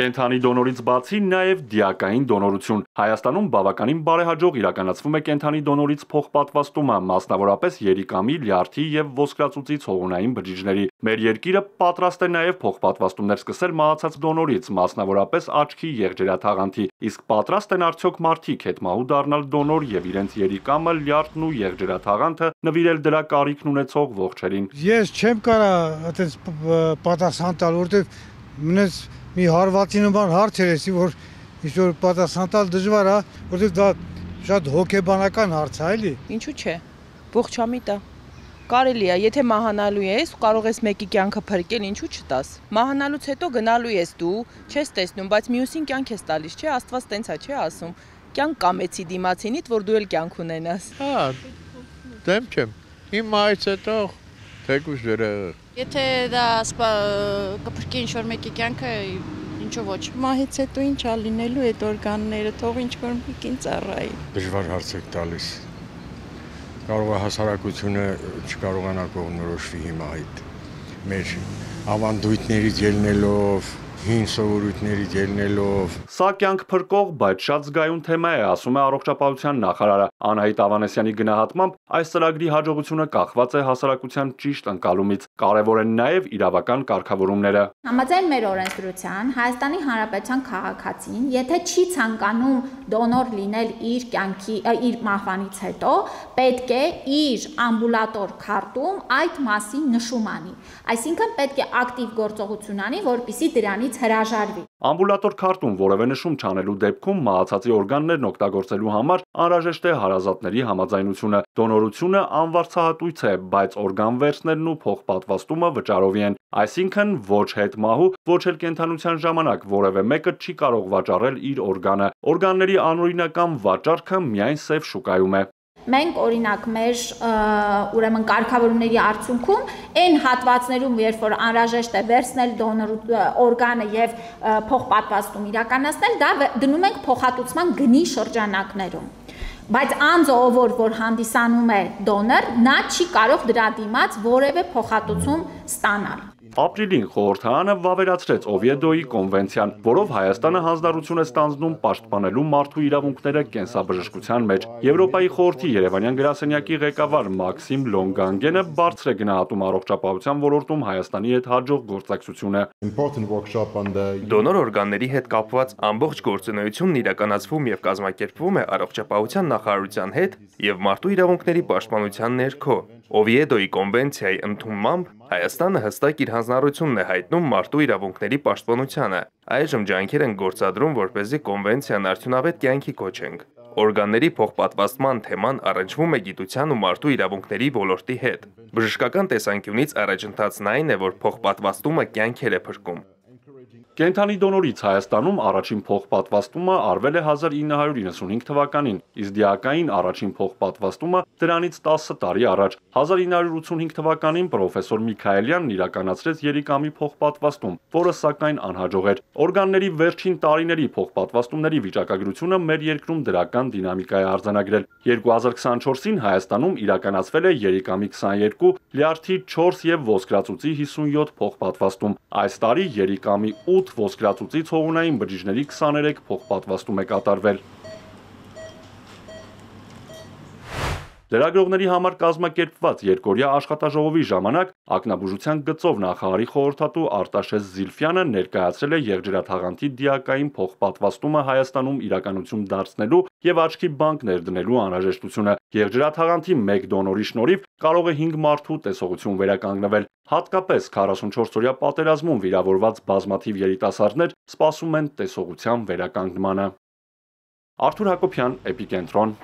Կենդանի դոնորից բացի նաև դիակային դոնորություն։ Հայաստանում բավականին բարեհաջող իրականացվում է կենդանի դոնորից փոխպատվաստումը, մասնավորապես երիկամի, լյարդի եւ ոսկրածուծի ցողունային բջիջների։ Մեր երկիրը պատրաստ է նաև փոխպատվաստումներ սկսել մահացած դոնորից, մասնավորապես աչքի եղջերաթաղանթի։ Իսկ պատրաստ են արդյոք մարդիկ հետմահու դառնալ դոնոր եւ իրենց երիկամը, լյարդն ու եղջերաթաղանթը նվիրել դրա կարիքն ունեցող ողջերին։ Ես չեմ կարա այդպես պատասխան տալ, որովհետեւ մնաց մի հարվածի նման հարց էր, որ ինչ-որ պատասխան տալ դժվար է, որովհետեւ դա շատ հոգեբանական հարց է, էլի։ Ինչու՞ չէ։ Ողջամիտ է։ Կարելի է, եթե մահանալու ես, կարող ես մեկի կյանքը փրկել, ինչու չտաս։ Մահանալուց հետո գնալու ես դու, չես տեսնում, բայց մյուսին կյանք ես տալիս, չէ, Աստված տենց է, չէ ասում։ Կյանք կամեցի դիմացինիդ, որ դու էլ կյանք ունենաս։ Հա, դեմ չեմ։ Իմ մայից հետո թեկուզ դերը։ Եթե դա կփրկի ինչ-որ մեկի կյանքը, ինչու ոչ։ Մահից հետո ինչ ա լինելու այդ օրգանները, թող ինչ-որ մեկին ծառայի։ Դժվար հարց եք տալիս։ Կարող է հասարակությունը չկարողանա կողմնորոշվի հիմա այդ մեր ավանդույթներից ելնելով, հին սովորույթներից ելնելով։ Սա կյանք փրկող, բայց շատ զգայուն թեմա է, ասում է առողջապահության նախարարը։ Անահիտ Ավանեսյանի գնահատմամբ այս ծրագրի հաջողությունը կախված է հասարակության ճիշտ ընկալումից։ Կարևոր են նաև իրավական կարգավորումները։ Համաձայն մեր օրենսդրության, Հայաստանի Հանրապետության քաղաքացին, եթե չի ցանկանում դոնոր լինել իր մահվանից հետո, պետք է իր ամբուլատոր քարտում այդ մասին նշում անի։ Այսինքն պետք է ակտիվ գործողություն անի, որպեսզի դրանից հրաժարվի։ Ամբուլատոր քարտում որևէ նշում չանելու դեպքում մահացածի օրգաններն օգտագործելու համար անհրաժեշտ է հարազատների համաձայնությունը։ Դոնորությունը անվարձահատույց է, բայց օրգան վերցնելն ու փոխպատվաստումը վճարովի են։ Այսինքն ոչ հետմահու, ոչ էլ կենդանության ժամանակ որևէ մեկը չի կարող վաճառել իր օրգանը։ Օրգանների անօրինական վաճառքը միայն սև շուկայում է։ Մենք օրինակ մեր ուրեմն կարգավորումների արդյունքում այն հատվածներում, երբ որ անհրաժեշտ է վերցնել դոնոր օրգանը եւ փոխպատվաստում իրականացնել, դա դնում ենք փոխհատուցման գնի շրջանակներում։ Բայց անձը, որ հանդիսանում է դոնոր, նա չի կարող դրա դիմաց որևէ փոխհատուցում ստանալ։ Ապրիլին խորհրդարանը վավերացրեց Օվիեդոյի կոնվենցիան, որով Հայաստանը հանձնառություն է ստանձնում պաշտպանելու մարդու իրավունքները կենսաբժշկության մեջ։ Եվրոպայի խորհրդի Երևանյան գրասենյակի ղեկավար Մաքսիմ Լոնգանգենը բարձր է գնահատում առողջապահության ոլորտում Հայաստանի հետ հաջող գործակցությունը։ Դոնոր օրգանների հետ կապված ամբողջ գործունեությունն իրականացվում եւ կազմակերպվում է առողջապահության նախարարության հետ եւ մարդու իրավունքների պաշտպանության ներքո։ Օվիեդոյի կոնվենցիայի ընդունմամբ Հայաստանը հստակ իր հանձնառությունն է հայտնում մարդու իրավունքների պաշտպանությանը։ Այժմ ջանքեր են գործադրում, որպեսզի կոնվենցիան արդյունավետ կյանքի կոչենք։ Օրգանների փոխպատվաստման թեման առնչվում է գիտության ու մարդու իրավունքների ոլորտի հետ։ Բժշկական տեսանկյունից առաջընթացն այն է, որ փոխպատվաստումը կյանքեր է փրկում։ Կենդանի դոնորից Հայաստանում առաջին փոխպատվաստումը արվել է 1995 թվականին, իսկ դիակային առաջին փոխպատվաստումը դրանից 10 տարի առաջ։ 1985 թվականին պրոֆեսոր Միքայելյանն իրականացրեց երիկամի փոխպատվաստում, որը սակայն անհաջող էր։ Օրգանների վերջին տարիների փոխպատվաստումների վիճակագրությունը մեր երկրում դրական դինամիկա է արձանագրել։ 2024-ին Հայաստանում իրականացվել է երիկամի 22, լյարդի 4 եւ ոսկրածուծի 57 փոխպատվաստում։ Այս տարի երիկամի 8, ոսկրածուծի ցողունային բջիջների 23 փոխպատվաստում է կատարվել։ Լրագրողների համար կազմակերպված երկօրյա աշխատաժողովի ժամանակ ակնաբուժության գծով նախարարի խորհրդատու Արտաշես Զիլֆյանը ներկայացրել է եղջերաթաղանթի դիակային փոխպատվաստումը Հայաստանում իրականություն դարձնելու եւ աչքի բանկ ներդնելու անհրաժեշտությունը։ Եղջերաթաղանթի 1 դոնորի շնորհիվ կարող է 5 մարդու տեսողություն վերականգնվել։ Հատկապես 44-օրյա պատերազմում վիրավորված բազմաթիվ երիտասարդներ սպասում են տեսողության վերականգնմանը։ Արթուր Հակոբյան, Էպիկենտրոն։